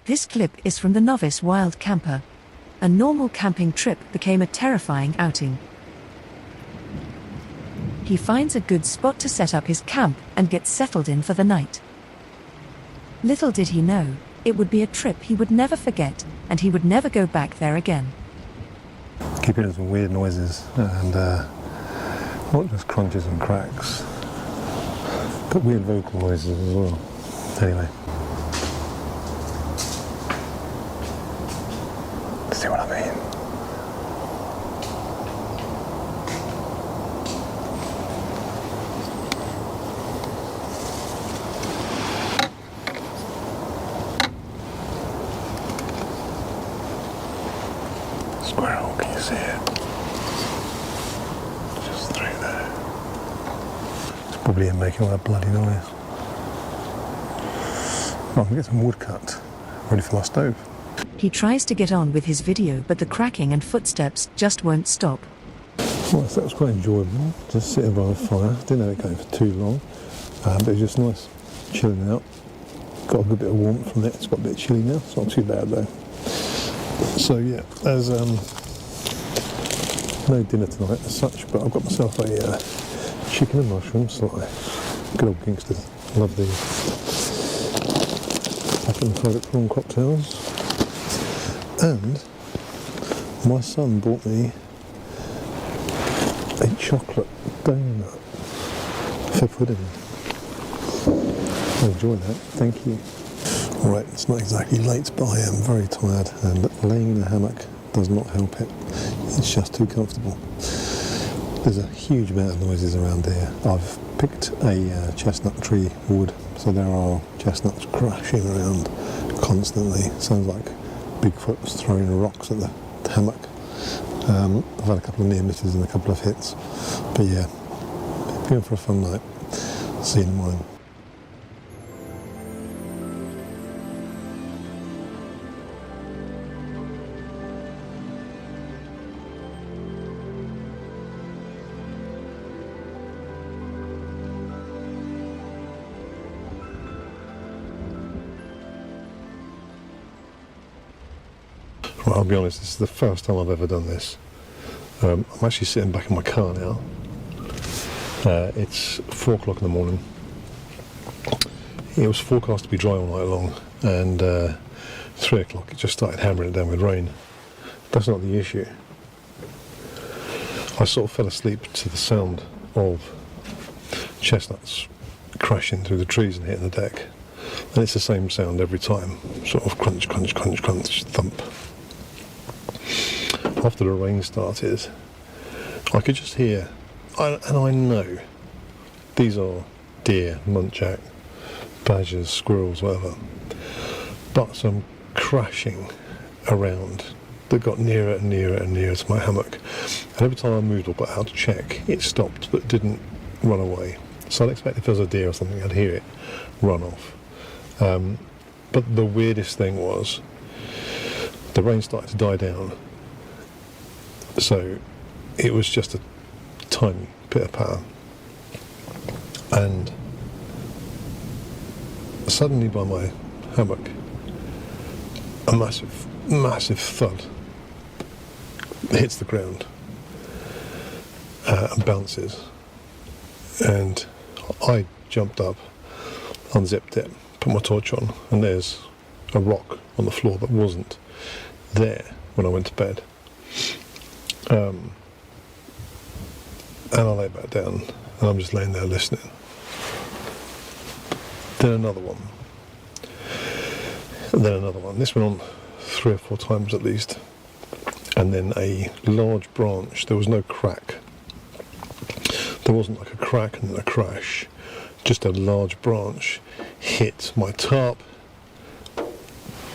This clip is from the novice wild camper. A normal camping trip became a terrifying outing. He finds a good spot to set up his camp and gets settled in for the night. Little did he know, it would be a trip he would never forget, and he would never go back there again. Keep hearing some weird noises, and not just crunches and cracks, but weird vocal noises as well. Anyway. See what I mean? Squirrel, can you see it? Just through there. It's probably him making all that bloody noise. Oh, I'm gonna get some wood cut, ready for my stove. He tries to get on with his video, but the cracking and footsteps just won't stop. Well, so that was quite enjoyable, just sitting by the fire. Didn't have it going for too long, but it was just nice chilling out. Got a good bit of warmth from it. It's got a bit chilly now, it's not too bad though. So yeah, there's no dinner tonight as such, but I've got myself a chicken and mushroom slide. Good old gangsters, love these. Back in the private prawn cocktails. And my son bought me a chocolate donut for pudding. I enjoyed that, thank you. Alright, it's not exactly late, but I am very tired, and laying in a hammock does not help it. It's just too comfortable. There's a huge amount of noises around here. I've picked a chestnut tree wood, so there are chestnuts crashing around constantly. Sounds like Bigfoot was throwing rocks at the hammock. I've had a couple of near misses and a couple of hits, but yeah, going for a fun night. See you in the morning. Well, I'll be honest, this is the first time I've ever done this. I'm actually sitting back in my car now. It's 4 o'clock in the morning. It was forecast to be dry all night long, and 3 o'clock it just started hammering it down with rain. That's not the issue. I sort of fell asleep to the sound of chestnuts crashing through the trees and hitting the deck. And it's the same sound every time, sort of crunch, crunch, crunch, crunch, thump. After the rain started, I could just hear, and I know these are deer, muntjac, badgers, squirrels, whatever, but some crashing around that got nearer and nearer and nearer to my hammock. And every time I moved or got out to check, it stopped but didn't run away. So I'd expect if there was a deer or something, I'd hear it run off. But the weirdest thing was, the rain started to die down, so it was just a tiny pitter-patter, and suddenly by my hammock, a massive thud hits the ground and bounces, and I jumped up, unzipped it, put my torch on, and there's a rock on the floor that wasn't there when I went to bed. And I lay back down, and I'm just laying there listening. Then another one. And then another one. This went on 3 or 4 times at least. And then a large branch. There was no crack. There wasn't like a crack and then a crash. Just a large branch hit my tarp.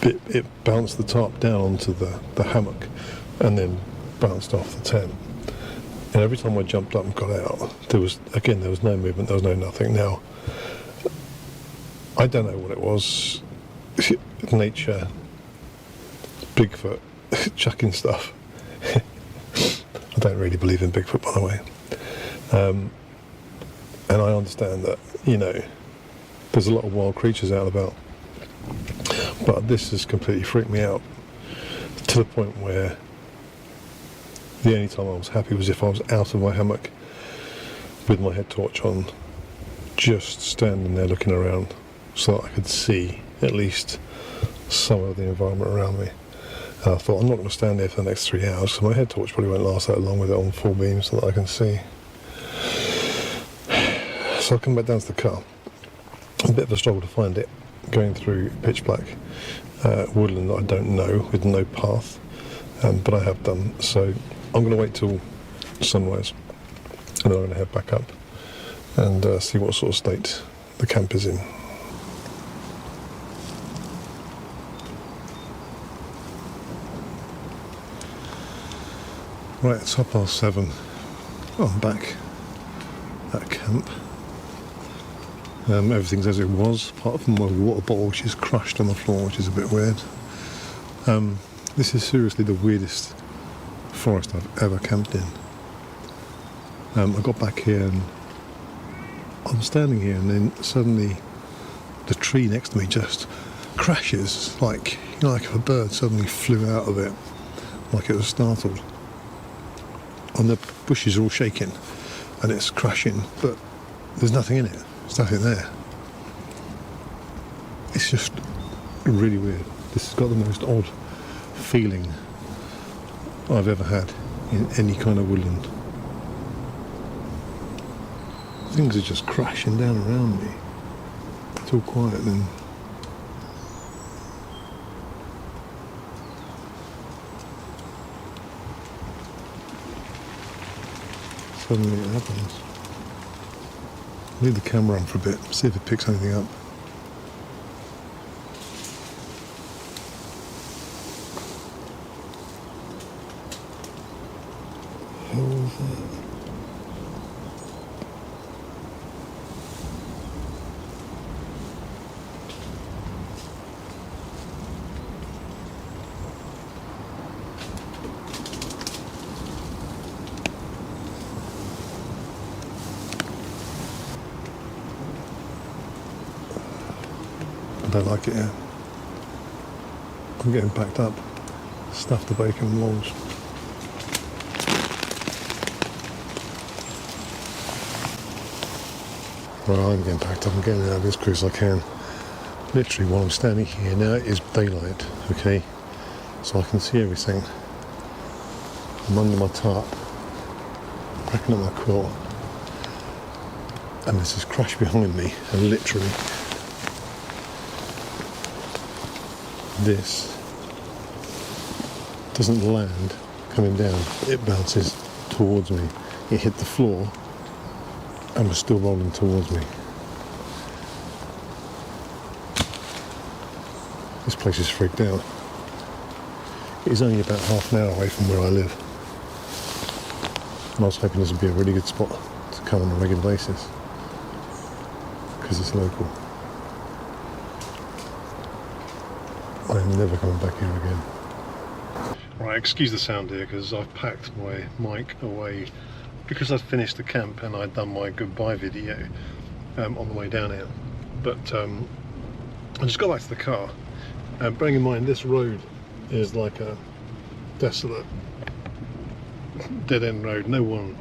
It bounced the tarp down onto the hammock and then bounced off the tent. And every time I jumped up and got out, there was no movement, there was no nothing. Now, I don't know what it was. Nature, Bigfoot, chucking stuff. I don't really believe in Bigfoot, by the way. And I understand that, there's a lot of wild creatures out and about. But But this has completely freaked me out to the point where the only time I was happy was if I was out of my hammock with my head torch on, just standing there looking around so that I could see at least some of the environment around me. And I thought, I'm not going to stand there for the next 3 hours, so my head torch probably won't last that long with it on full beam so that I can see. So I come back down to the car. A bit of a struggle to find it, going through pitch black woodland that I don't know, with no path, but I have done. So I'm going to wait till sunrise, and then I'm going to head back up and see what sort of state the camp is in. Right, it's 7:30. I'm back at camp. Everything's as it was, apart from my water bottle, which is crushed on the floor, which is a bit weird. This is seriously the weirdest forest I've ever camped in. I got back here and I'm standing here, and then suddenly the tree next to me just crashes, like, you know, like if a bird suddenly flew out of it, like it was startled. And the bushes are all shaking and it's crashing, but there's nothing in it. There's nothing there. It's just really weird. This has got the most odd feeling I've ever had in any kind of woodland. Things are just crashing down around me. It's all quiet then. Suddenly it happens. Leave the camera on for a bit, see if it picks anything up. How was that? I don't like it here. I'm getting packed up. Stuff the bacon and walls. Well, I'm getting packed up. I'm getting out of this quick as I can. Literally, while I'm standing here now, it is daylight, okay? So I can see everything. I'm under my tarp, packing up my quilt, and there's this crash behind me, and literally this doesn't land coming down, it bounces towards me. It hit the floor and was still rolling towards me. This place is freaked out. It is only about half an hour away from where I live, and I was hoping this would be a really good spot to come on a regular basis because it's local. I'm never coming back here again. Right, excuse the sound here because I've packed my mic away because I'd finished the camp and I'd done my goodbye video on the way down here. But I just got back to the car, and bearing in mind this road is like a desolate dead end road. No one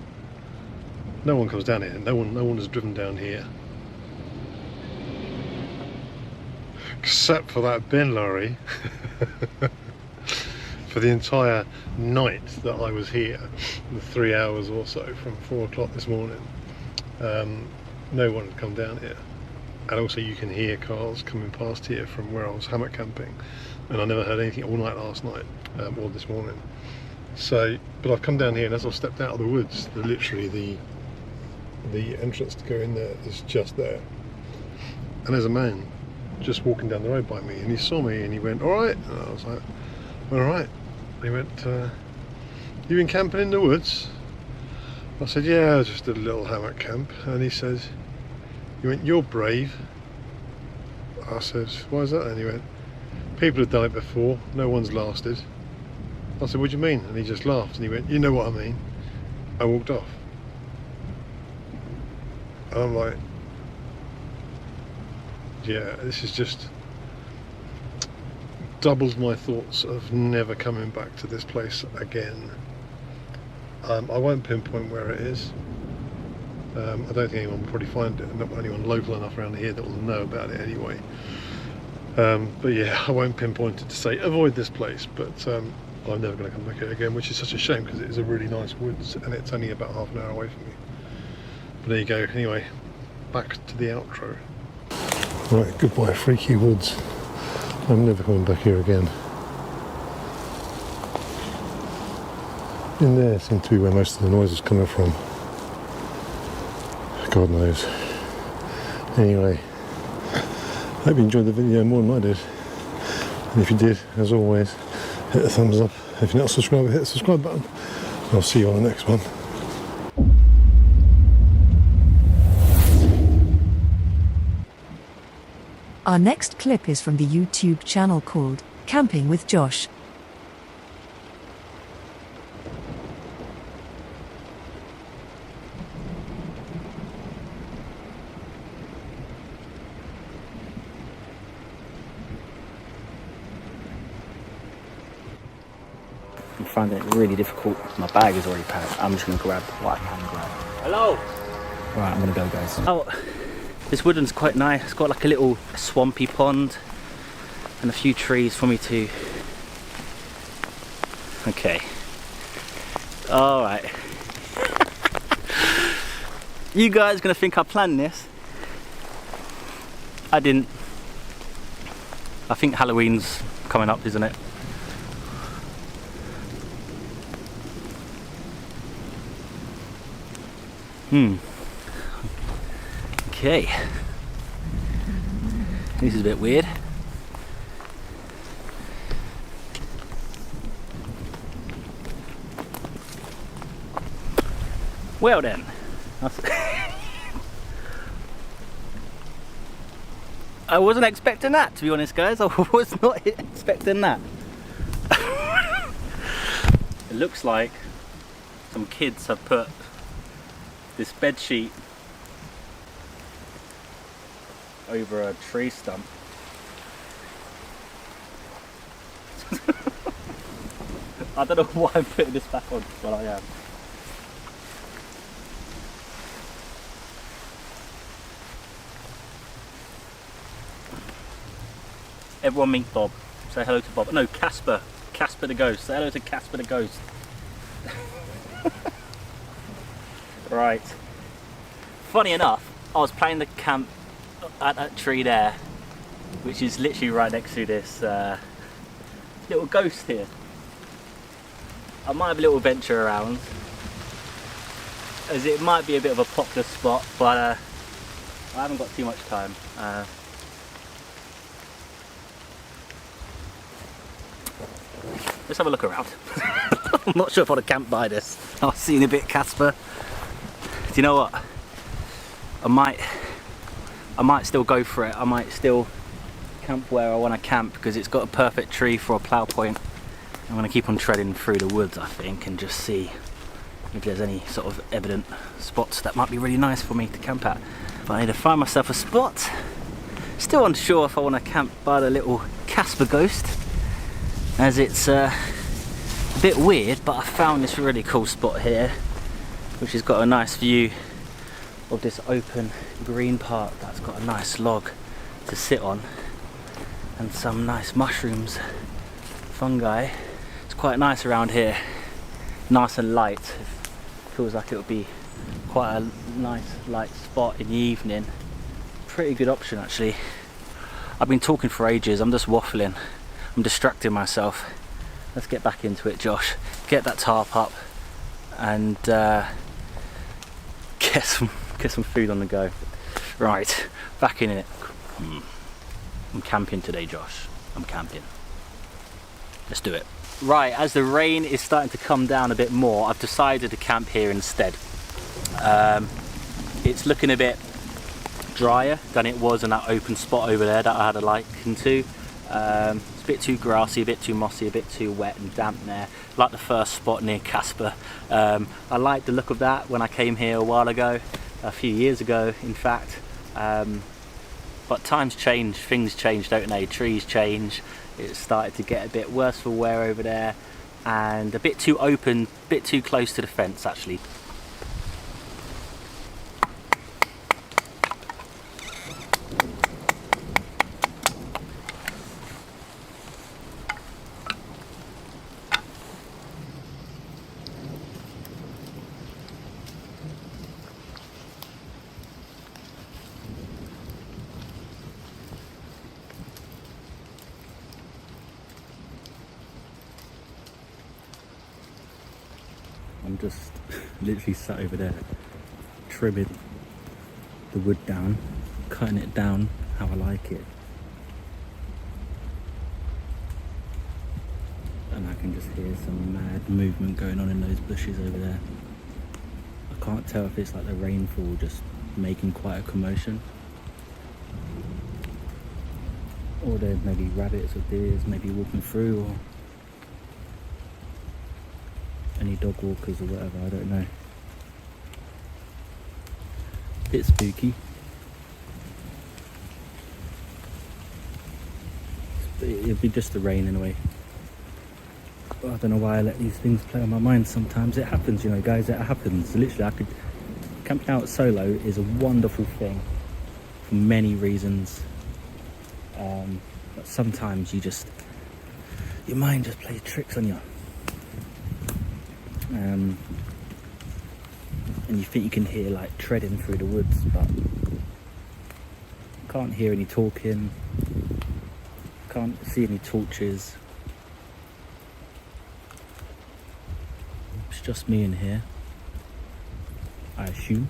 comes down here. No one has driven down here. Except for that bin lorry for the entire night that I was here, the 3 hours or so from 4 o'clock this morning. No one had come down here, and also you can hear cars coming past here from where I was hammock camping, and I never heard anything all night last night or this morning. So, but I've come down here, and as I've stepped out of the woods, literally the entrance to go in there is just there, and there's a man just walking down the road by me, and he saw me and he went, "All right," and I was like, "All right." And he went, "You been camping in the woods?" I said, "Yeah, I just did a little hammock camp." And he says, he went, "You're brave." I said, "Why is that?" And he went, "People have done it before, no one's lasted." I said, "What do you mean?" And he just laughed and he went, "You know what I mean." I walked off, and I'm like, yeah, this is just, doubles my thoughts of never coming back to this place again. I won't pinpoint where it is. I don't think anyone will probably find it, not anyone local enough around here that will know about it anyway. But yeah, I won't pinpoint it to say avoid this place, but I'm never going to come back here again, which is such a shame because it is a really nice woods and it's only about half an hour away from me. But there you go. Anyway, back to the outro. Right, goodbye freaky woods. I'm never coming back here again. In there seemed to be where most of the noise was coming from. God knows. Anyway, hope you enjoyed the video more than I did. And if you did, as always, hit the thumbs up. If you're not subscribed, hit the subscribe button. I'll see you on the next one. Our next clip is from the YouTube channel called Camping with Josh. I'm finding it really difficult. My bag is already packed. I'm just going to grab what I can grab. Hello! Right, I'm going to go, guys. Oh, this woodland's quite nice. It's got like a little swampy pond and a few trees for me to... Okay. Alright. You guys are going to think I planned this. I didn't. I think Halloween's coming up, isn't it? Okay. This is a bit weird. Well then. I wasn't expecting that, to be honest, guys. I was not expecting that. It looks like some kids have put this bed sheet over a tree stump. I don't know why I'm putting this back on, but I am. Everyone meet Bob. Say hello to Bob. No, Casper. Casper the ghost. Say hello to Casper the ghost. Right. Funny enough, I was playing the camp at that tree there, which is literally right next to this little ghost here. I might have a little venture around, as it might be a bit of a popular spot, but I haven't got too much time. Let's have a look around. I'm not sure if I want to camp by this. I'll see you in a bit, Casper. Do you know what? I might still go for it. I might still camp where I want to camp because it's got a perfect tree for a plough point. I'm going to keep on treading through the woods, I think, and just see if there's any sort of evident spots that might be really nice for me to camp at. But I need to find myself a spot. Still unsure if I want to camp by the little Casper ghost, as it's a bit weird, but I found this really cool spot here, which has got a nice view of this open green part that's got a nice log to sit on and some nice mushrooms, fungi. It's quite nice around here, nice and light. It feels like it would be quite a nice light spot in the evening. Pretty good option actually. I've been talking for ages, I'm just waffling, I'm distracting myself. Let's get back into it, Josh. Get that tarp up and get some food on the go. Right, back in it. I'm camping today, Josh. I'm camping. Let's do it. Right, as the rain is starting to come down a bit more, I've decided to camp here instead. It's looking a bit drier than it was in that open spot over there that I had a liken to. It's a bit too grassy, a bit too mossy, a bit too wet and damp there, like the first spot near Casper. I liked the look of that when I came here a while ago, a few years ago in fact, but times change, things change, don't they? Trees change, It started to get a bit worse for wear over there, and a bit too open, a bit too close to the fence actually. I'm just literally sat over there trimming the wood down, cutting it down how I like it. And I can just hear some mad movement going on in those bushes over there. I can't tell if it's like the rainfall just making quite a commotion, or there's maybe rabbits or deers maybe walking through, or any dog walkers or whatever, I don't know. Bit spooky. It'd be just the rain in a way. I don't know why I let these things play on my mind sometimes. It happens, you know, guys, it happens. Literally, camping out solo is a wonderful thing for many reasons. But sometimes your mind just plays tricks on you. And you think you can hear like treading through the woods, but you can't hear any talking, can't see any torches. It's just me in here, I assume.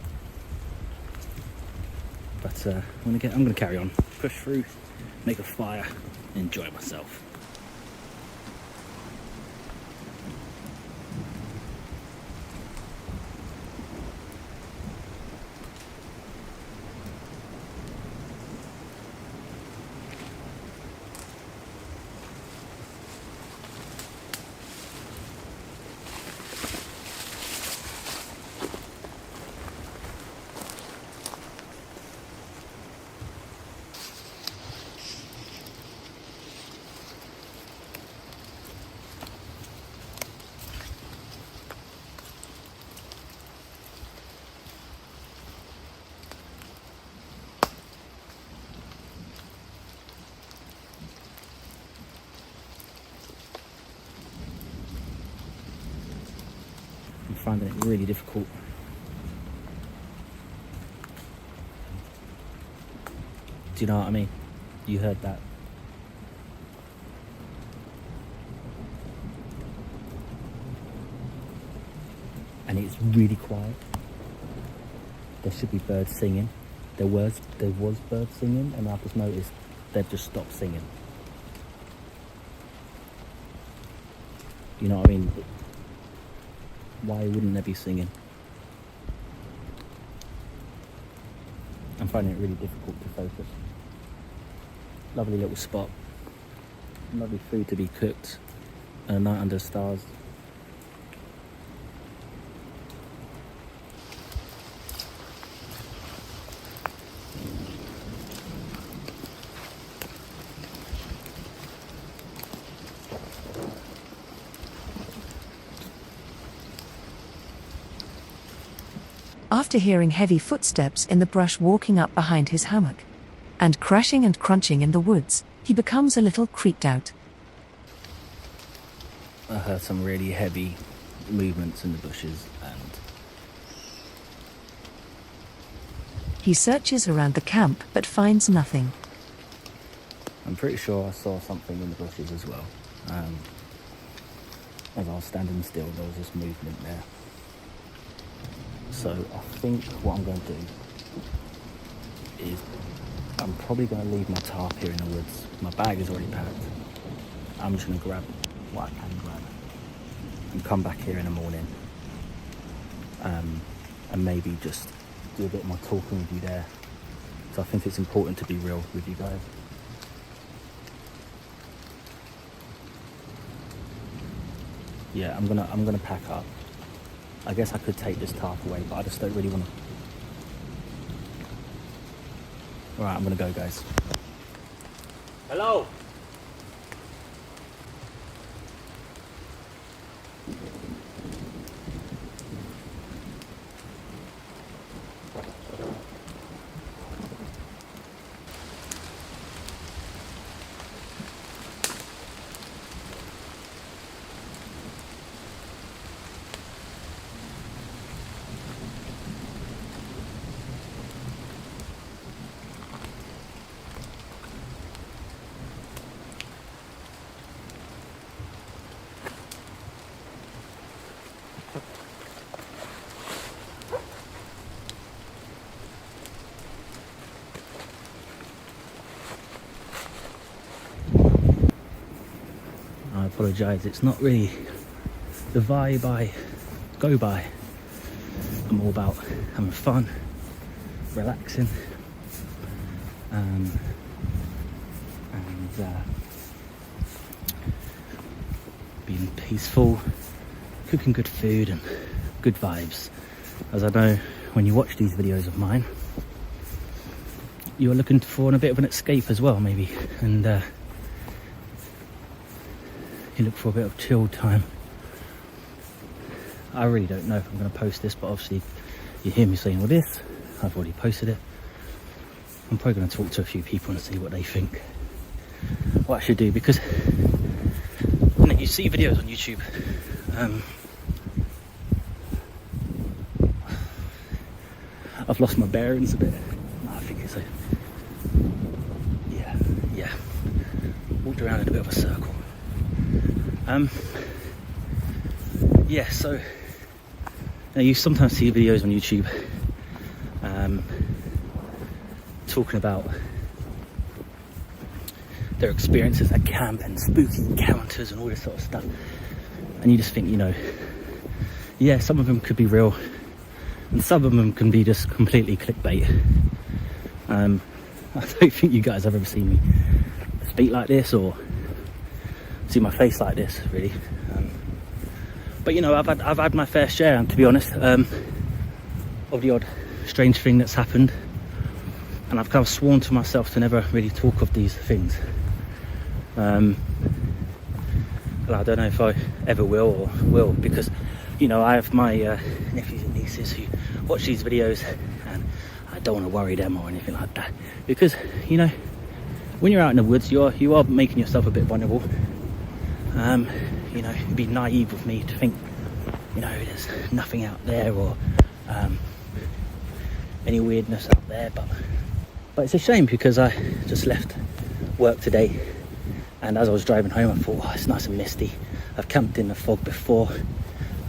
But I'm gonna carry on, push through, make a fire, enjoy myself. I'm finding it really difficult. Do you know what I mean? You heard that. And it's really quiet. There should be birds singing. There was birds singing, and I've just noticed they've just stopped singing. You know what I mean? Why wouldn't they be singing? I'm finding it really difficult to focus. Lovely little spot. Lovely food to be cooked. And a night under the stars. After hearing heavy footsteps in the brush walking up behind his hammock, and crashing and crunching in the woods, he becomes a little creeped out. I heard some really heavy movements in the bushes, and He searches around the camp but finds nothing. I'm pretty sure I saw something in the bushes as well. As I was standing still, there was this movement there. So I think what I'm going to do is I'm probably going to leave my tarp here in the woods. My bag is already packed. I'm just going to grab what I can grab and come back here in the morning, and maybe just do a bit more talking with you there. So I think it's important to be real with you guys. Yeah, I'm gonna pack up. I guess I could take this tarp away, but I just don't really want to. Alright, I'm gonna go, guys. Hello? I apologise, it's not really the vibe I go by. I'm all about having fun, relaxing, and being peaceful, cooking good food and good vibes. As I know, when you watch these videos of mine, you're looking for a bit of an escape as well, maybe, and you look for a bit of chill time. I really don't know if I'm going to post this, but obviously you hear me saying all this, I've already posted it. I'm probably going to talk to a few people and see what they think, what I should do, because you know, you see videos on YouTube, I've lost my bearings a bit. I think it's yeah, walked around in a bit of a circle. Yeah, so you know, you sometimes see videos on YouTube talking about their experiences at camp and spooky encounters and all this sort of stuff, and you just think, you know, yeah, some of them could be real and some of them can be just completely clickbait. I don't think you guys have ever seen me speak like this or see my face like this, really. But you know, I've had my fair share, and to be honest, of the odd strange thing that's happened, and I've kind of sworn to myself to never really talk of these things. And I don't know if I ever will or will, because you know, I have my nephews and nieces who watch these videos, and I don't want to worry them or anything like that, because you know, when you're out in the woods, you are making yourself a bit vulnerable. You know, it'd be naive of me to think, you know, there's nothing out there or any weirdness out there, but it's a shame, because I just left work today, and as I was driving home I thought, oh, it's nice and misty, I've camped in the fog before,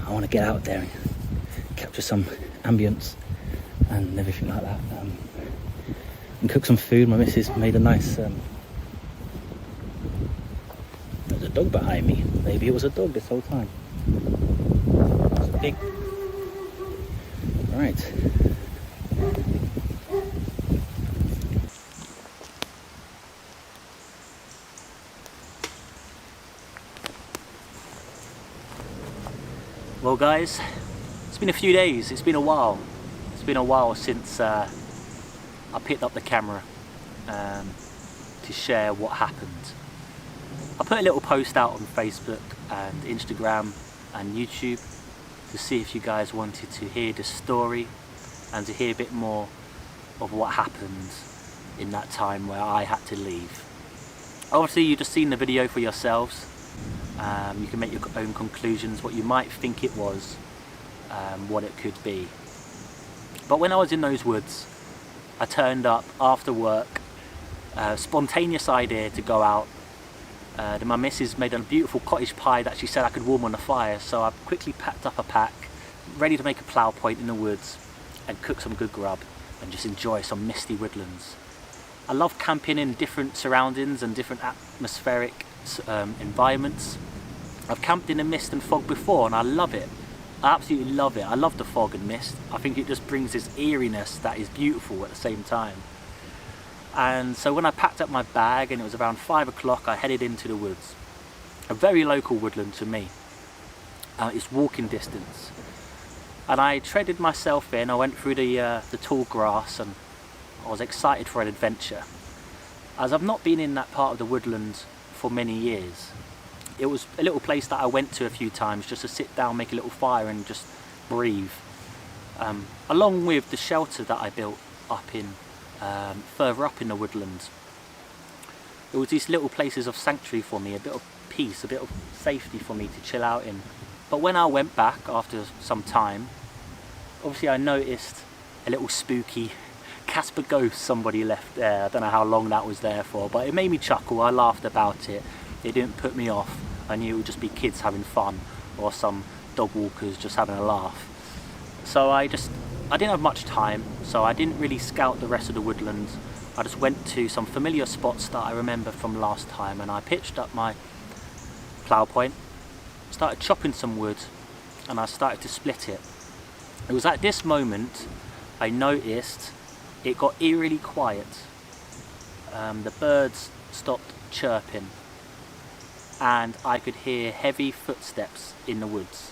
I want to get out there and capture some ambience and everything like that, and cook some food. My missus made a nice there's a dog behind me. Maybe it was a dog this whole time. It's a pig. Right. Well guys, it's been a few days, it's been a while. It's been a while since I picked up the camera to share what happened. I put a little post out on Facebook and Instagram and YouTube to see if you guys wanted to hear the story and to hear a bit more of what happened in that time where I had to leave. Obviously you've just seen the video for yourselves. You can make your own conclusions, what you might think it was, what it could be. But when I was in those woods, I turned up after work, spontaneous idea to go out. Then my missus made a beautiful cottage pie that she said I could warm on the fire, so I quickly packed up a pack, ready to make a plough point in the woods and cook some good grub and just enjoy some misty woodlands. I love camping in different surroundings and different atmospheric environments. I've camped in the mist and fog before and I love it. I absolutely love it. I love the fog and mist. I think it just brings this eeriness that is beautiful at the same time. And so when I packed up my bag and it was around 5 o'clock, I headed into the woods. A very local woodland to me. It's walking distance. And I treaded myself in. I went through the tall grass and I was excited for an adventure. As I've not been in that part of the woodland for many years. it was a little place that I went to a few times just to sit down, make a little fire and just breathe. Along with the shelter that I built up in, further up in the woodlands. It was these little places of sanctuary for me, a bit of peace, a bit of safety for me to chill out in. But when I went back after some time, obviously I noticed a little spooky Casper ghost somebody left there. I don't know how long that was there for, but it made me chuckle. I laughed about it. It didn't put me off. I knew it would just be kids having fun, or some dog walkers just having a laugh. So I didn't have much time, so I didn't really scout the rest of the woodlands. I just went to some familiar spots that I remember from last time, and I pitched up my plough point, started chopping some wood, and I started to split it. It was at this moment I noticed it got eerily quiet. The birds stopped chirping, and I could hear heavy footsteps in the woods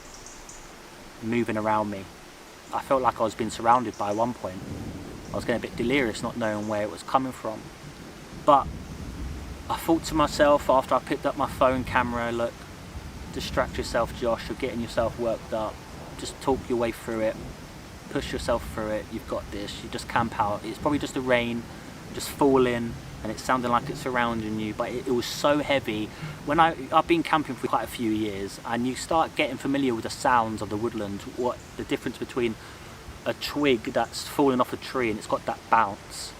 moving around me. I felt like I was being surrounded by one point. I was getting a bit delirious, not knowing where it was coming from. But I thought to myself after I picked up my phone camera, look, distract yourself, Josh, you're getting yourself worked up. Just talk your way through it, push yourself through it, you've got this, you just camp out. It's probably just the rain, just falling, and it's sounding like it's surrounding you, but it was so heavy. When I've been camping for quite a few years, and you start getting familiar with the sounds of the woodland, what the difference between a twig that's fallen off a tree and it's got that bounce,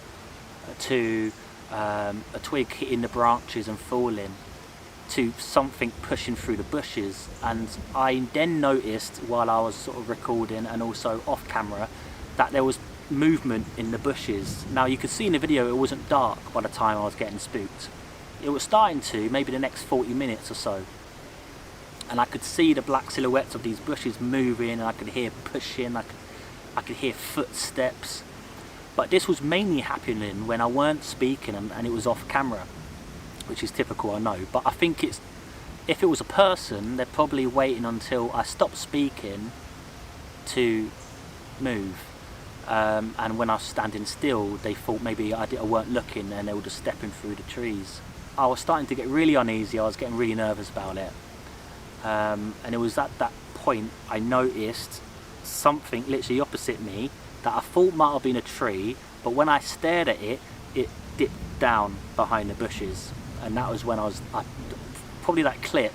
to a twig hitting the branches and falling, to something pushing through the bushes. And I then noticed while I was sort of recording and also off camera that there was movement in the bushes. Now you could see in the video it wasn't dark by the time I was getting spooked. It was starting to, maybe the next 40 minutes or so, and I could see the black silhouettes of these bushes moving, and I could hear pushing, I could hear footsteps. But this was mainly happening when I weren't speaking and it was off camera, which is typical, I know. But I think if it was a person, they're probably waiting until I stopped speaking to move. And when I was standing still, they thought maybe I weren't looking, and they were just stepping through the trees. I was starting to get really uneasy. I was getting really nervous about it. And it was at that point I noticed something literally opposite me that I thought might have been a tree, but when I stared at it, it dipped down behind the bushes. And that was when I probably that clip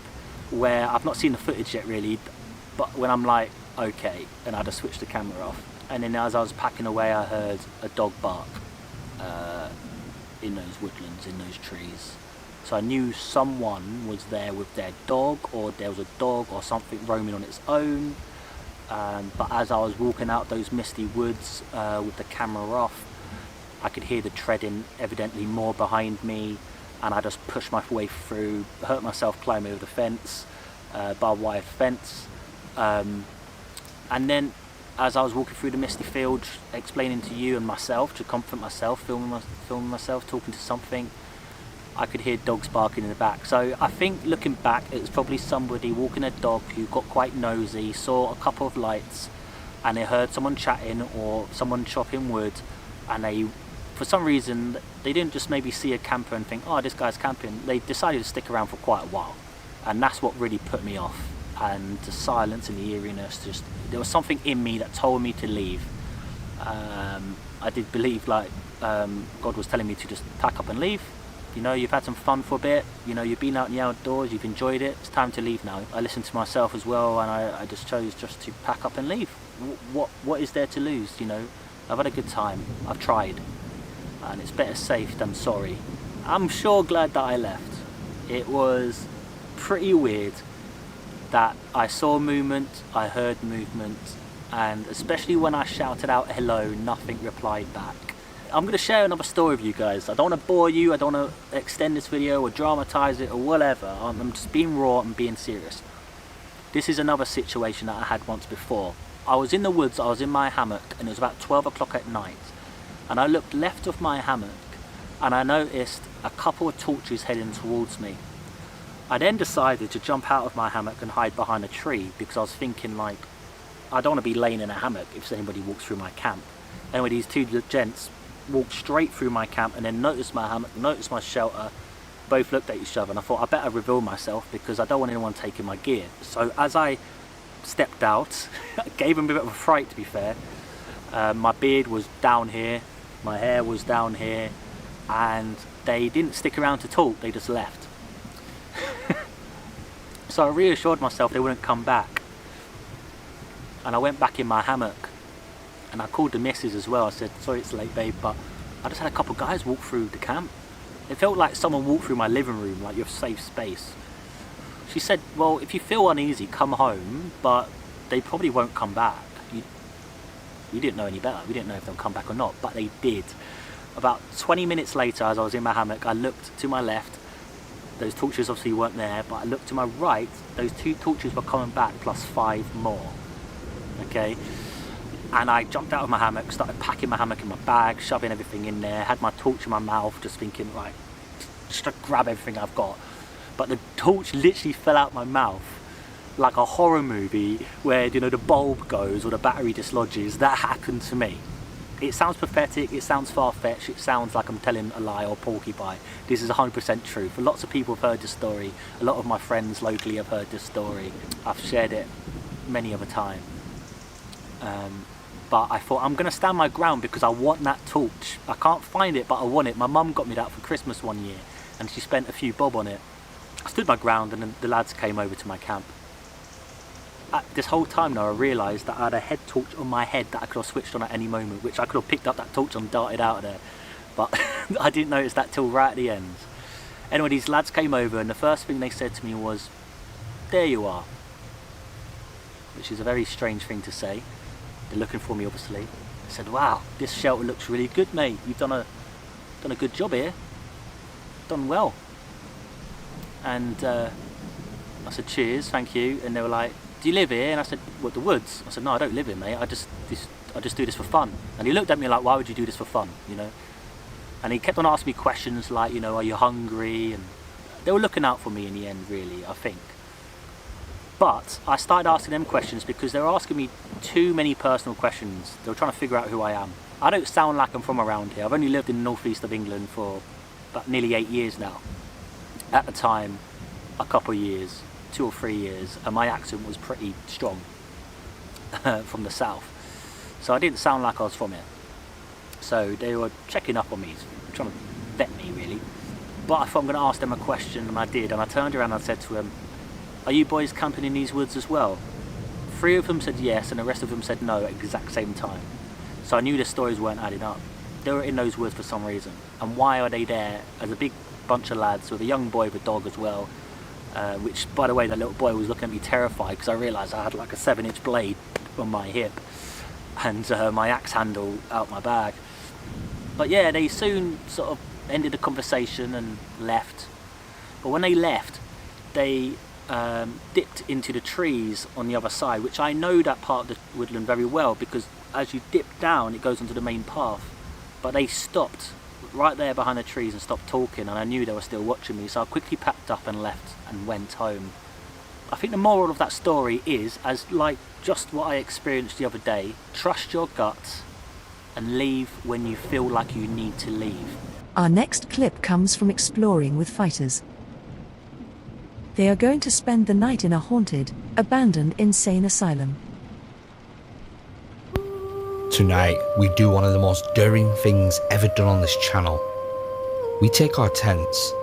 where I've not seen the footage yet really, but when I'm like, okay, and I just switched the camera off. And then as I was packing away, I heard a dog bark in those woodlands, in those trees. So I knew someone was there with their dog, or there was a dog or something roaming on its own. But as I was walking out those misty woods with the camera off, I could hear the treading evidently more behind me, and I just pushed my way through, hurt myself climbing over the fence, barbed wire fence. And then as I was walking through the misty field, explaining to you and myself, to comfort myself, filming myself, talking to something, I could hear dogs barking in the back. So I think looking back, it was probably somebody walking a dog who got quite nosy, saw a couple of lights, and they heard someone chatting or someone chopping wood, and they, for some reason, they didn't just maybe see a camper and think, oh, this guy's camping. They decided to stick around for quite a while, and that's what really put me off. And the silence and the eeriness, just, there was something in me that told me to leave. I did believe like God was telling me to just pack up and leave. You know, you've had some fun for a bit, you know, you've been out in the outdoors, you've enjoyed it, it's time to leave now. I listened to myself as well, and I just chose just to pack up and leave. What is there to lose, you know? I've had a good time, I've tried, and it's better safe than sorry. I'm sure glad that I left. It was pretty weird that I saw movement, I heard movement, and especially when I shouted out hello, nothing replied back. I'm going to share another story with you guys. I don't want to bore you, I don't want to extend this video or dramatize it or whatever. I'm just being raw and being serious. This is another situation that I had once before. I was in the woods, I was in my hammock, and it was about 12 o'clock at night. And I looked left of my hammock, and I noticed a couple of torches heading towards me. I then decided to jump out of my hammock and hide behind a tree, because I was thinking, like, I don't want to be laying in a hammock if anybody walks through my camp. Anyway, these two gents walked straight through my camp and then noticed my hammock, noticed my shelter, both looked at each other, and I thought I better reveal myself because I don't want anyone taking my gear. So as I stepped out, I gave them a bit of a fright, to be fair. My beard was down here, my hair was down here, and they didn't stick around to talk, they just left. So I reassured myself they wouldn't come back, and I went back in my hammock, and I called the missus as well. I said, sorry it's late babe, but I just had a couple guys walk through the camp. It felt like someone walked through my living room, like your safe space. She said, well, if you feel uneasy, come home, but they probably won't come back. We didn't know any better. We didn't know if they'll come back or not, but they did. About 20 minutes later, as I was in my hammock, I looked to my left. Those torches obviously weren't there, but I looked to my right. Those 2 torches were coming back, plus 5 more. Okay? And I jumped out of my hammock, started packing my hammock in my bag, shoving everything in there, had my torch in my mouth, just thinking, right, just to grab everything I've got. But the torch literally fell out my mouth like a horror movie where, you know, the bulb goes or the battery dislodges. That happened to me. It sounds pathetic, it sounds far-fetched, it sounds like I'm telling a lie or porcupine. This is 100% true. For lots of people have heard this story. A lot of my friends locally have heard this story. I've shared it many other time. But I thought I'm going to stand my ground because I want that torch. I can't find it, but I want it. My mum got me that for Christmas one year, and she spent a few bob on it. I stood my ground, and then the lads came over to my camp. This whole time now I realised that I had a head torch on my head that I could have switched on at any moment, which I could have picked up that torch and darted out of there. But I didn't notice that till right at the end. Anyway, these lads came over, and the first thing they said to me was, there you are. Which is a very strange thing to say. They're looking for me, obviously. I said, wow, this shelter looks really good, mate. You've done a good job here. Done well. And I said, cheers, thank you. And they were like, do you live here? And I said, what, the woods? I said, no, I don't live here, mate. I just do this for fun. And he looked at me like, why would you do this for fun, you know? And he kept on asking me questions like, you know, are you hungry? And they were looking out for me in the end, really, I think. But I started asking them questions because they were asking me too many personal questions. They were trying to figure out who I am. I don't sound like I'm from around here. I've only lived in the northeast of England for about nearly 8 years now. At the time, a couple of years, 2 or 3 years, and my accent was pretty strong from the south. So I didn't sound like I was from here. So they were checking up on me, trying to vet me really. But I thought I'm going to ask them a question, and I did. And I turned around and I said to them, are you boys camping in these woods as well? 3 of them said yes, and the rest of them said no at the exact same time. So I knew the stories weren't adding up. They were in those woods for some reason. And why are they there as a big bunch of lads with a young boy with a dog as well? Which, by the way, the little boy was looking at me terrified because I realised I had like a 7-inch blade on my hip and my axe handle out my bag. But yeah, they soon sort of ended the conversation and left. But when they left, they dipped into the trees on the other side, which I know that part of the woodland very well because as you dip down, it goes onto the main path. But they stopped right there behind the trees and stopped talking, and I knew they were still watching me, so I quickly packed up and left and went home. I think the moral of that story is, as like just what I experienced the other day, trust your gut and leave when you feel like you need to leave. Our next clip comes from Exploring with Fighters. They are going to spend the night in a haunted, abandoned insane asylum. Tonight, we do one of the most daring things ever done on this channel. We take our tents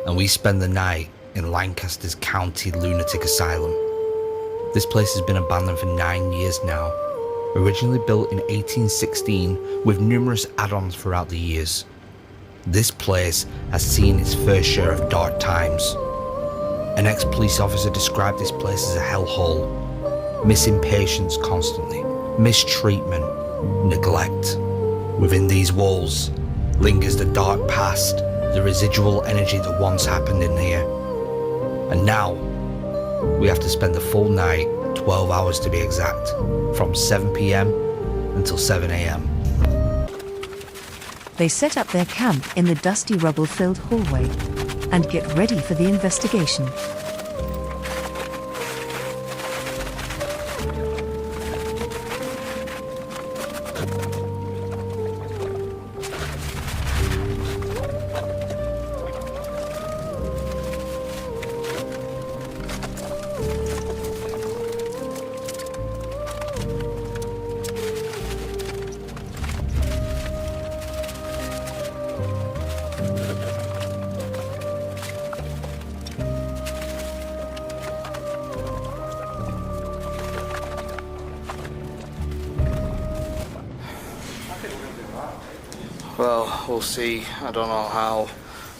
and we spend the night in Lancaster's County Lunatic Asylum. This place has been abandoned for 9 years now, originally built in 1816 with numerous add-ons throughout the years. This place has seen its fair share of dark times. An ex-police officer described this place as a hellhole. Missing patients constantly, mistreatment, neglect. Within these walls lingers the dark past, the residual energy that once happened in here. And now, we have to spend the full night, 12 hours to be exact, from 7 PM until 7 AM. They set up their camp in the dusty rubble-filled hallway and get ready for the investigation. Well, we'll see. I don't know how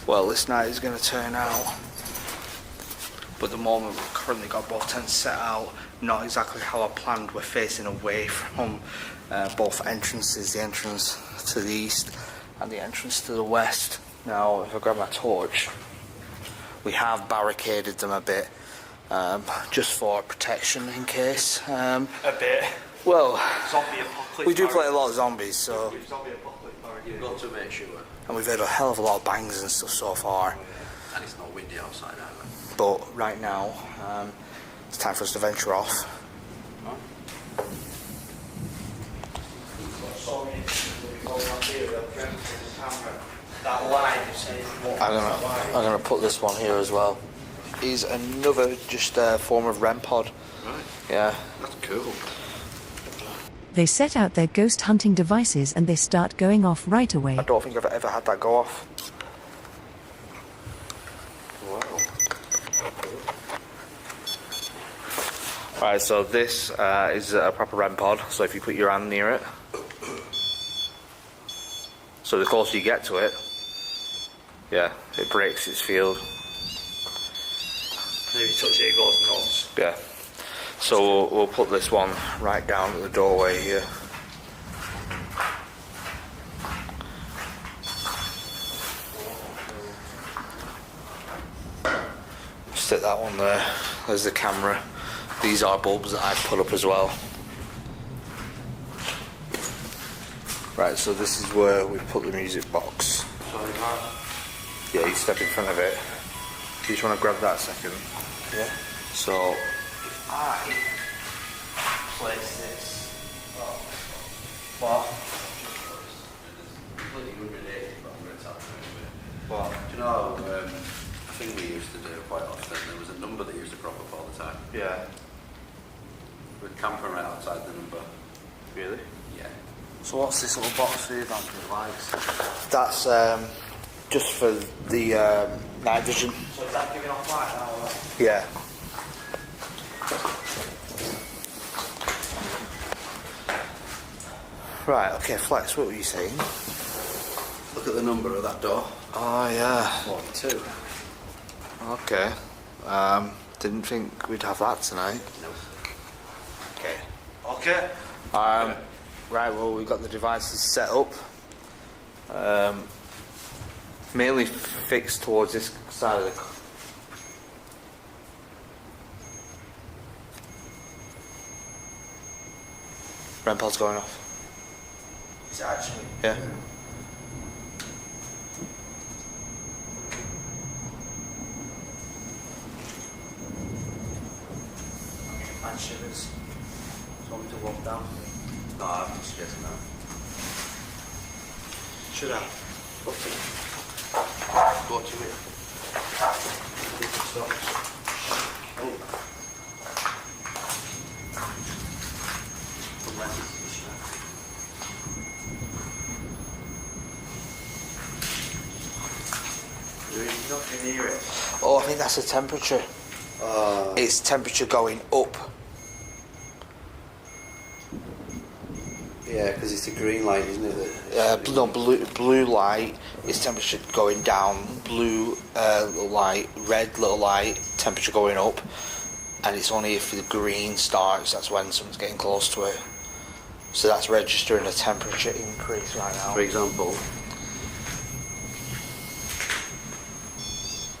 well this night is going to turn out. But at the moment we've currently got both tents set out. Not exactly how I planned. We're facing away from both entrances. The entrance to the east and the entrance to the west. Now, if I grab my torch, we have barricaded them a bit. Just for protection in case. A bit. Well, Zombie apocalypse. we do play a lot of zombies, so. Zombie apocalypse. You've got to make sure. And we've heard a hell of a lot of bangs and stuff so far. And it's not windy outside either. But right now, it's time for us to venture off. I'm gonna put this one here as well. Is another just form of REM pod. Right. Yeah. That's cool. They set out their ghost hunting devices and they start going off right away. I don't think I've ever had that go off. Wow. Right, so this is a proper REM pod. So if you put your hand near it, so the closer you get to it, yeah, it breaks its field. Maybe touch it, it goes nuts. Yeah. So we'll put this one right down at the doorway here. Stick that one there. There's the camera. These are bulbs that I've put up as well. Right, so this is where we put the music box. Sorry, Mark. Yeah, you step in front of it. Do you just want to grab that a second? Yeah. So I place this. what? Completely unrelated, but I'm going to tell you What? Do you know, a thing we used to do quite often, there was a number that used to crop up all the time. Yeah. We'd camp right outside the number. Really? Yeah. So what's this little box here that lights? That's just for the night vision. So is that giving off light now? Or? Yeah. Right, okay, Flex, what were you saying? Look at the number of that door. Oh, yeah. 42. Okay. Didn't think we'd have that tonight. No. Okay. Okay. Right, well, we've got the devices set up. Mainly fixed towards this side of the... REM pod's going off. Is it actually? Yeah. And shivers. So I'm to walk down. No, I'm not suggesting that. Should I? Go to it. There's nothing near it. Oh, I think that's the temperature. It's temperature going up. Yeah, because it's a green light, isn't it? No, blue light is temperature going down. Blue little light, red little light, temperature going up. And it's only if the green starts, that's when someone's getting close to it. So that's registering a temperature increase right now. For example,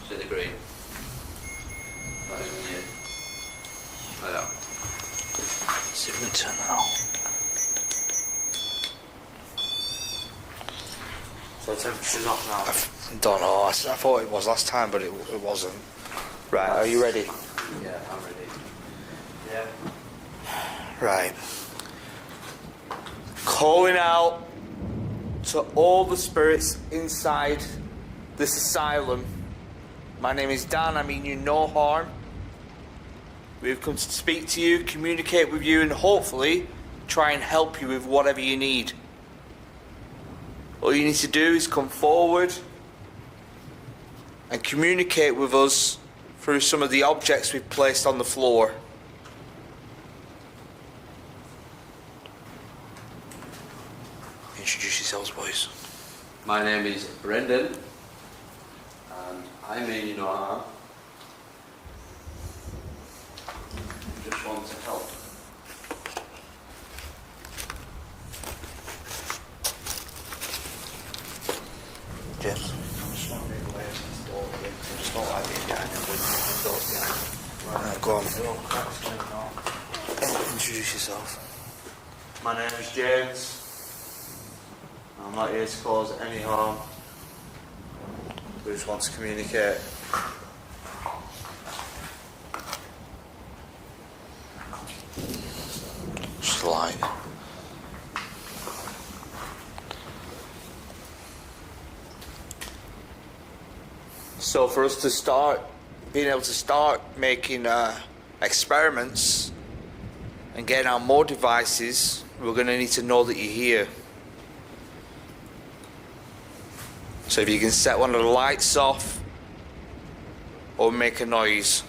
see the green? That is when you... Like that. Let's see if we can turn that on. So the temperature's off now. I don't know, I thought it was last time, but it wasn't. Right, are you ready? Yeah, I'm ready. Yeah. Right. Calling out to all the spirits inside this asylum. My name is Dan, I mean you no harm. We've come to speak to you, communicate with you, and hopefully try and help you with whatever you need. All you need to do is come forward and communicate with us through some of the objects we've placed on the floor. Introduce yourselves, boys. My name is Brendan, and I mean you no harm. Just want to help. James. Just don't like being behind them with doors behind. Right, go on. Introduce yourself. My name is James. I'm not here to cause any harm. We just want to communicate. Just light. So for us to start, being able to start making experiments and getting out more devices, we're going to need to know that you're here. So if you can set one of the lights off or make a noise.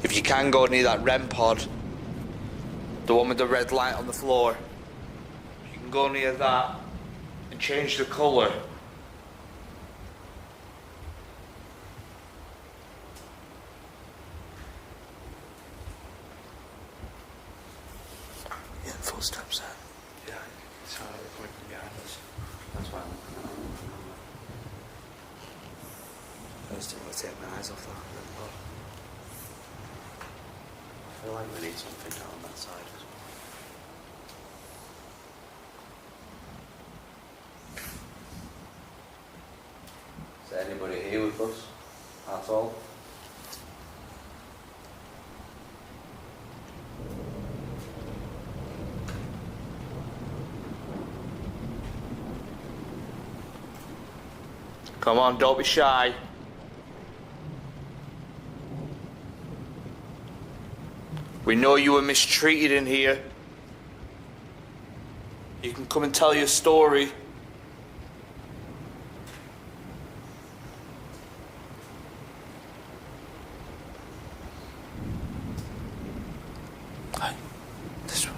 If you can go near that REM pod, the one with the red light on the floor, you can go near that and change the colour. Yeah, footsteps there. Yeah, it's how they're coming from behind us. That's why I just didn't want to take my eyes off that. I feel like we need something down that side as well. Is there anybody here with us at all? Come on, don't be shy. We know you were mistreated in here. You can come and tell your story. Hey, this way.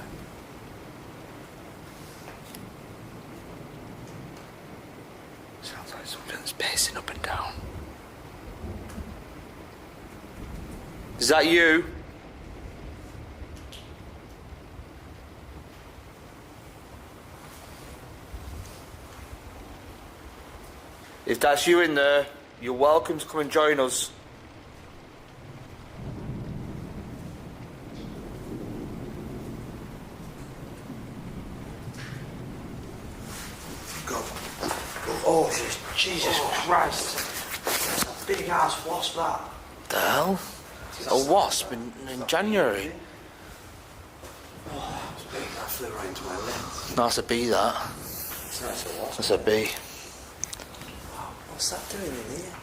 Sounds like something's pacing up and down. Is that you? If that's you in there, you're welcome to come and join us. God. Oh, Jesus Christ. That's a big ass wasp, that. The hell? A wasp in January? Oh, it's big. That flew right into my lens. No, that's a bee, that. It's not a wasp. That's a bee. What's that doing in here?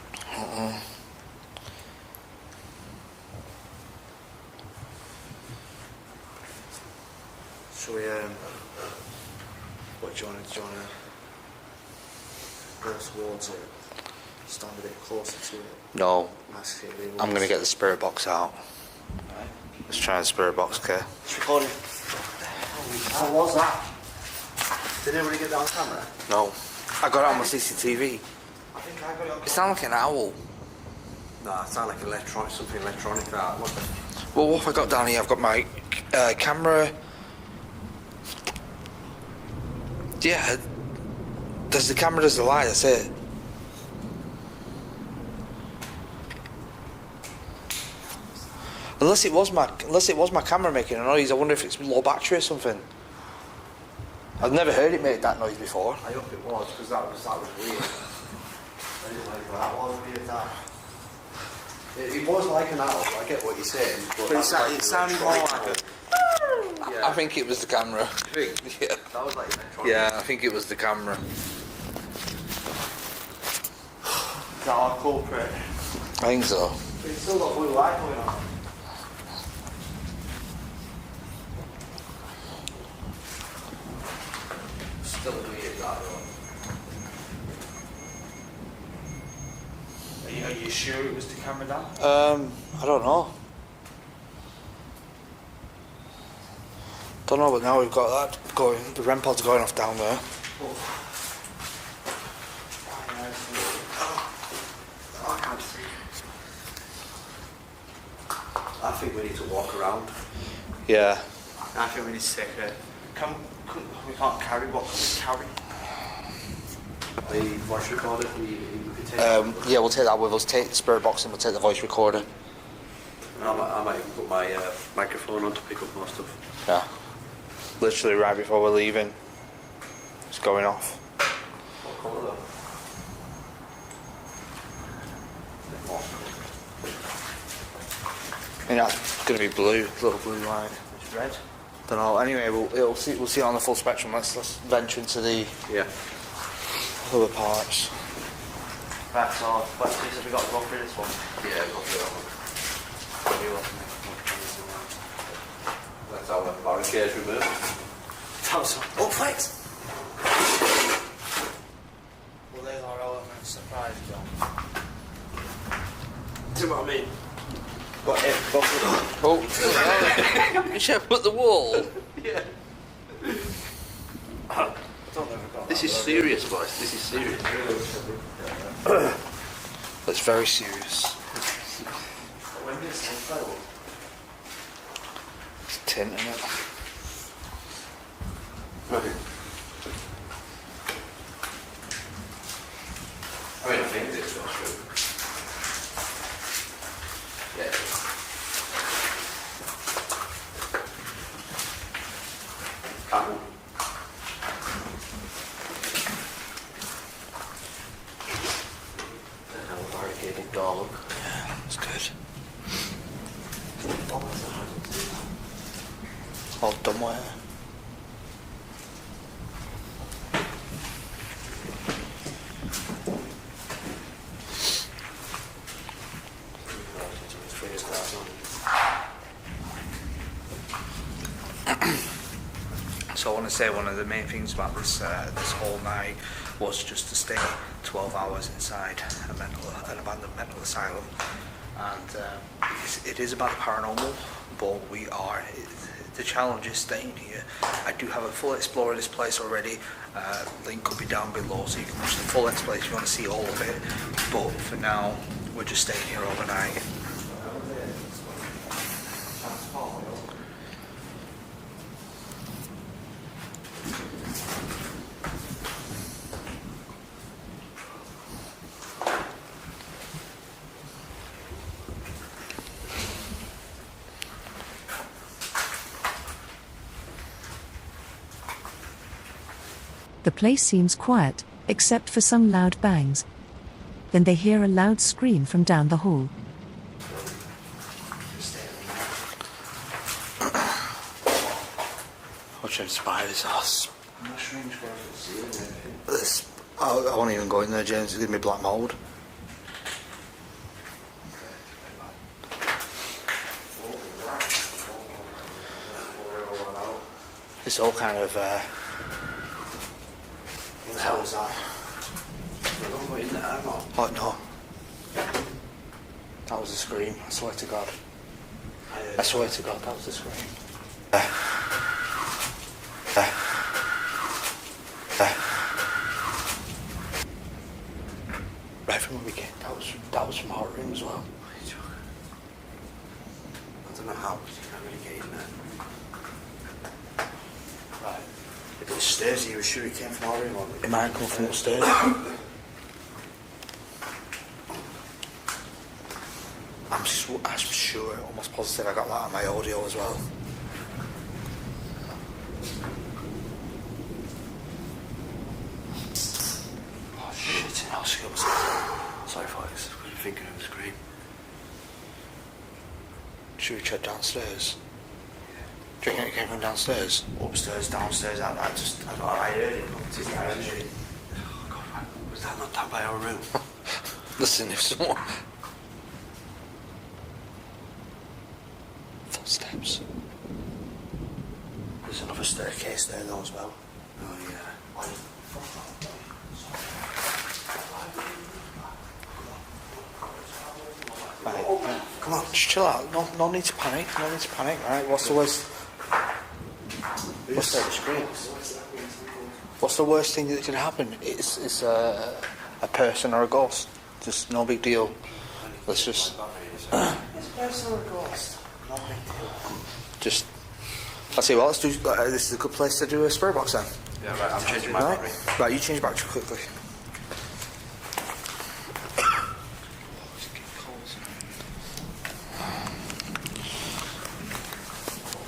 Shall we, what do you want to go towards it? Stand a bit closer to it? No, Ask it if it I'm works. gonna get the spirit box out. Right. Let's try the spirit box, okay? It's recording. What was that? Did everybody get that on camera? No. I got it on my CCTV. I think I got it on It sounded like an owl. No, it sounded like electronic, something electronic that. What the... Well, what have I got down here? I've got my camera. Yeah. There's the camera, there's the light, that's it. Unless it was my camera making a noise, I wonder if it's low battery or something. I've never heard it make that noise before. I hope it was, because that was weird. I didn't like that. That was weird, that. It was like an owl, I get what you're saying, but it sounded more like a... I think it was the camera. Yeah. That was like electronic. Yeah, I think it was the camera. Is that our culprit? I think so. But it's still got blue light going on. Still weird, that. you sure it was the camera down? I don't know. Don't know, but now we've got that going. The REM pod's going off down there. I can't see. I think we need to walk around. Yeah. I think we need to take a... we can't carry. What can we carry? The voice recorder. We could take. Yeah, we'll take that with us. Take the spirit box and we'll take the voice recorder. I might even put my microphone on to pick up more stuff. Yeah. Literally right before we're leaving, it's going off. What colour though? I think that's going to be blue, little blue light. It's red. Don't know. Anyway, we'll see it on the full spectrum. Let's venture into the other parts. Right, so what pieces have we got to go through this one? Yeah, go for that one. That's our barricades removed. Oh, thanks! Well, there's our element surprise, John. Do you know what I mean? Oh, you should put the wall. Yeah. This is serious, boys. This is serious. That's very serious. When did this fail? It's tint, isn't it? I mean, I think this goes through. Yeah. Can't. Barricaded door, look. Yeah, that's good. All done with. So I want to say one of the main things about this whole night was just to stay 12 hours inside an abandoned mental asylum, and it is about the paranormal, but the challenge is staying here. I do have a full explore of this place already. Link could be down below so you can watch the full explore if you want to see all of it, but for now we're just staying here overnight. The place seems quiet, except for some loud bangs. Then they hear a loud scream from down the hall. Watch out, spiders. Mushrooms growing at the ceiling. This, I won't even go in there, James. It's going to be black mould. It's all kind of... What the hell was that? Don't go in there, I'm not. Oh, no. That was a scream. I swear to God. I swear to God, that was a scream. Right from where we came. That was from Horror Room as well. I don't know how, because you can't really get in there. Right. If it was stairs, you were sure it came from our room, It might come from upstairs. I'm sure, almost positive I got that on my audio as well. Oh shit, I'll see what's sorry folks, I was thinking of a scream. Should we check downstairs? Do you reckon it came from downstairs? Upstairs, downstairs, I heard it. Oh God, was that not down by our room? Listen, if someone... Footsteps. There's another staircase there though as well. Oh yeah. Come on, just chill out. No need to panic. No need to panic. Right? What's the worst? What's the worst thing that can happen? It's a person or a ghost. Just no big deal. Let's just. It's a person or a ghost. No big deal. Just. Let's see. Well, let's do. This is a good place to do a spirit box then. Yeah, right, I'm changing my Right. battery. Right, you change battery quickly.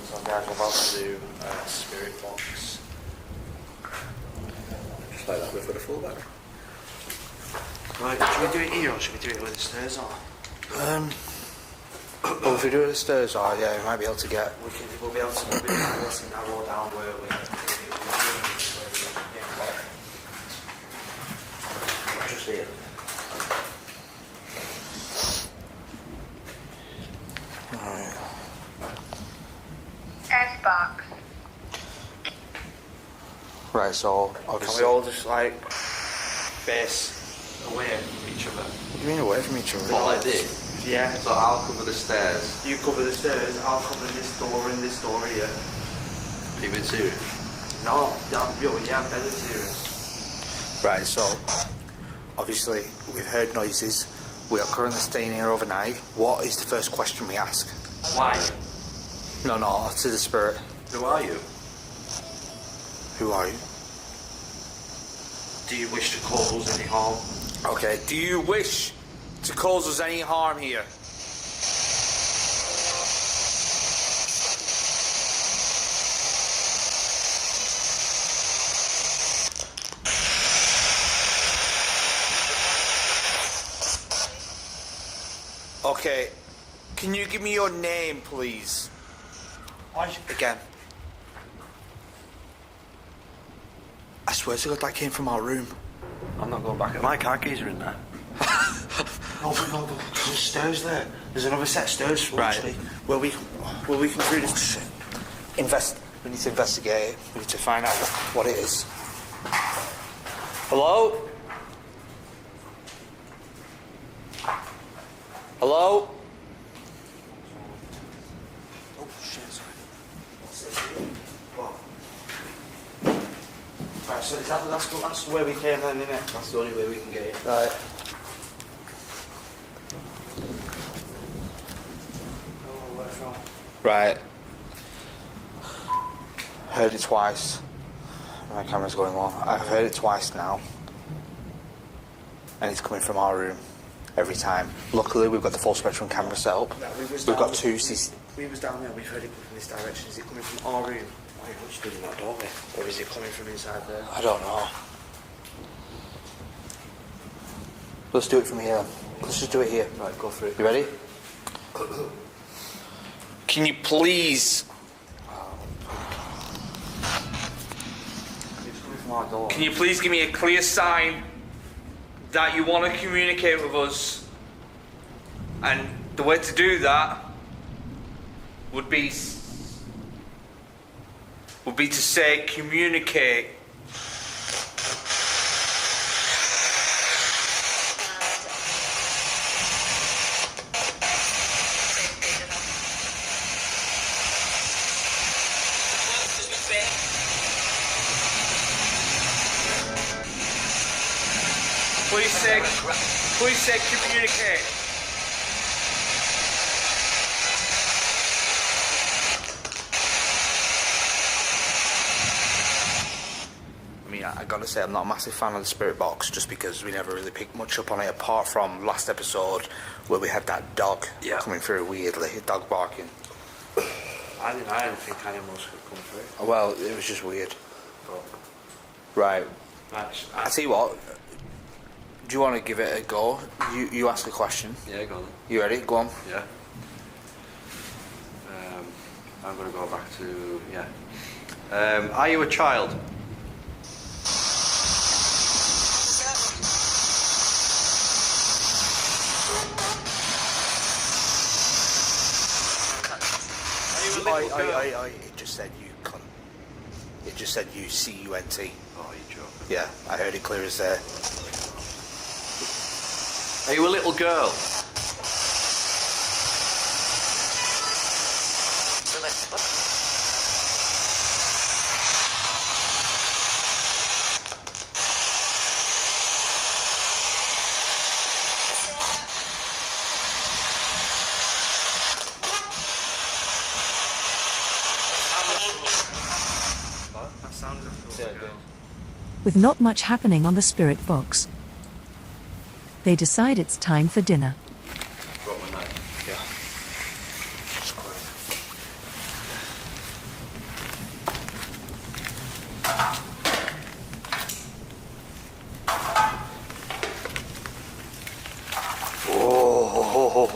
So guys, we're about to do a spirit box. Just like that, we've got a full battery. Right, should we do it here or should we do it where the stairs are? Well, if we do it at the stairs, yeah, we might be able to get. We'll be able to narrow down where we just here. S-box. Right, so Can obviously. we all just like face away from each other? What do you mean away from each other? What, like this? Yeah. So I'll cover the stairs. You cover the stairs, I'll cover this door and this door here. Are you being serious? No, yeah, I'm better serious. Right, so obviously we've heard noises. We are currently staying here overnight. What is the first question we ask? Why? No, to the spirit. Who are you? Who are you? Do you wish to cause any harm? Okay, do you wish to cause us any harm here? Okay, can you give me your name, please? Again. I swear to God, that came from our room. I'm not going back. My car keys are in there. No, there's stairs there. There's another set of stairs. Right. Will we come through this? We need to investigate it. We need to find out what it is. Hello? Hello? Oh shit, sorry. What's this here? What? Right, so that's where we came then, innit? That's the only way we can get in. Right. Oh, where from? Right. Heard it twice. My camera's going long. I've heard it twice now. And it's coming from our room. Every time. Luckily, we've got the full spectrum camera set up. No, We've got two CC. We was down there, we've heard it come from this direction. Is it coming from our room? Why, what's doing that doorway? Or is it coming from inside there? I don't know. Let's do it from here. Let's just do it here. Right, go for it. You ready? Can you please? It's coming from our door. Can you please give me a clear sign that you want to communicate with us? And the way to do that would be to say communicate. Please say communicate. I mean, I gotta say, I'm not a massive fan of the spirit box just because we never really picked much up on it apart from last episode where we had that dog coming through weirdly, a dog barking. I didn't think animals could come through. Well, it was just weird. Right. I tell you what, do you want to give it a go? You ask a question. Yeah, go on then. You ready? Go on. Yeah. I'm going to go back to, yeah. Are you a child? It just said you cunt. It just said you C-U-N-T. Oh, you joking. Yeah, I heard it clear as day. Are you a little girl? Sounds like good. With not much happening on the spirit box, they decide it's time for dinner. Got my knife. Yeah.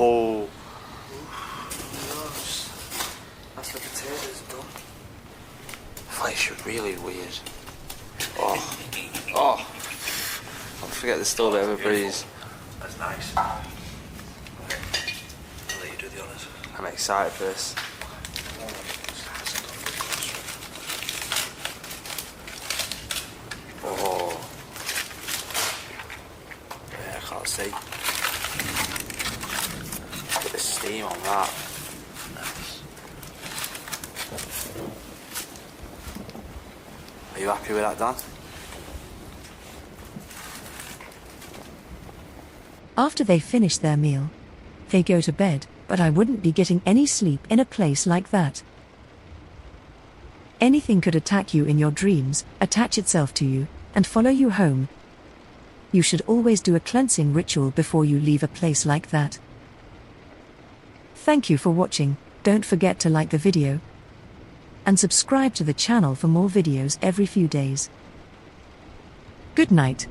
Oh, that's the potatoes done. Flesh is really weird. Oh, oh. I forget there's still a bit of a breeze. That's nice. Okay. I'll let you do the honours. I'm excited for this. Oh. Yeah, I can't see. Put the steam on that. Are you happy with that, Dan? After they finish their meal, they go to bed, but I wouldn't be getting any sleep in a place like that. Anything could attack you in your dreams, attach itself to you, and follow you home. You should always do a cleansing ritual before you leave a place like that. Thank you for watching. Don't forget to like the video and subscribe to the channel for more videos every few days. Good night.